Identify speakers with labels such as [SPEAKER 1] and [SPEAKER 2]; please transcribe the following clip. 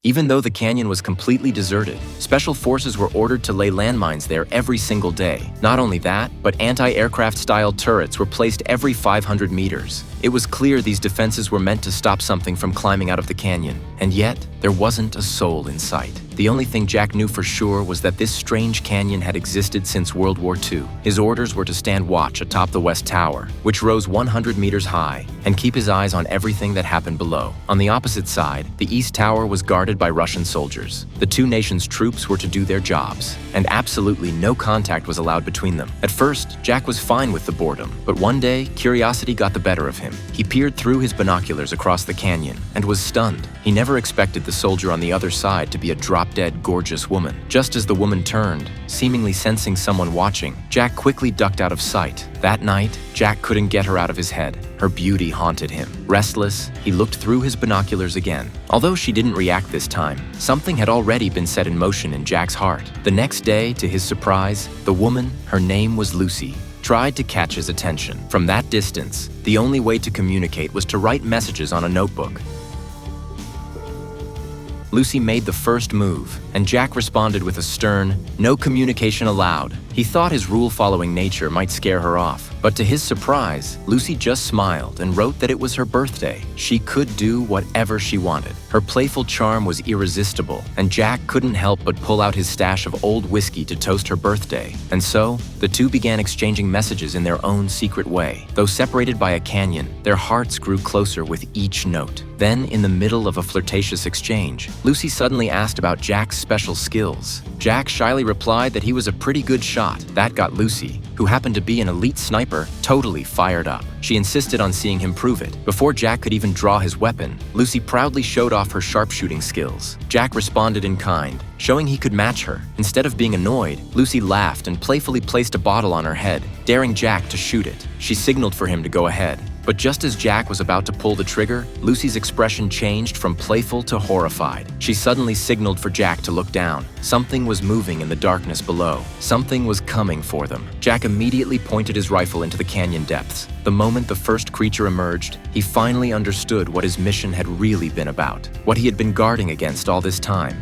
[SPEAKER 1] Even though the canyon was completely deserted, special forces were ordered to lay landmines there every single day. Not only that, but anti-aircraft-style turrets were placed every 500 meters. It was clear these defenses were meant to stop something from climbing out of the canyon, and yet there wasn't a soul in sight. The only thing Jack knew for sure was that this strange canyon had existed since World War II. His orders were to stand watch atop the West Tower, which rose 100 meters high, and keep his eyes on everything that happened below. On the opposite side, the East Tower was guarded by Russian soldiers. The two nations' troops were to do their jobs, and absolutely no contact was allowed between them. At first, Jack was fine with the boredom, but one day, curiosity got the better of him. He peered through his binoculars across the canyon and was stunned. He never expected the soldier on the other side to be a drop-dead, gorgeous woman. Just as the woman turned, seemingly sensing someone watching, Jack quickly ducked out of sight. That night, Jack couldn't get her out of his head. Her beauty haunted him. Restless, he looked through his binoculars again. Although she didn't react this time, something had already been set in motion in Jack's heart. The next day, to his surprise, the woman, her name was Lucy, tried to catch his attention. From that distance, the only way to communicate was to write messages on a notebook. Lucy made the first move, and Jack responded with a stern, "No communication allowed." He thought his rule-following nature might scare her off, but to his surprise, Lucy just smiled and wrote that it was her birthday. She could do whatever she wanted. Her playful charm was irresistible, and Jack couldn't help but pull out his stash of old whiskey to toast her birthday. And so, the two began exchanging messages in their own secret way. Though separated by a canyon, their hearts grew closer with each note. Then, in the middle of a flirtatious exchange, Lucy suddenly asked about Jack's special skills. Jack shyly replied that he was a pretty good shot. That got Lucy, who happened to be an elite sniper, totally fired up. She insisted on seeing him prove it. Before Jack could even draw his weapon, Lucy proudly showed off her sharpshooting skills. Jack responded in kind, showing he could match her. Instead of being annoyed, Lucy laughed and playfully placed a bottle on her head, daring Jack to shoot it. She signaled for him to go ahead. But just as Jack was about to pull the trigger, Lucy's expression changed from playful to horrified. She suddenly signaled for Jack to look down. Something was moving in the darkness below. Something was coming for them. Jack immediately pointed his rifle into the canyon depths. The moment the first creature emerged, he finally understood what his mission had really been about, what he had been guarding against all this time.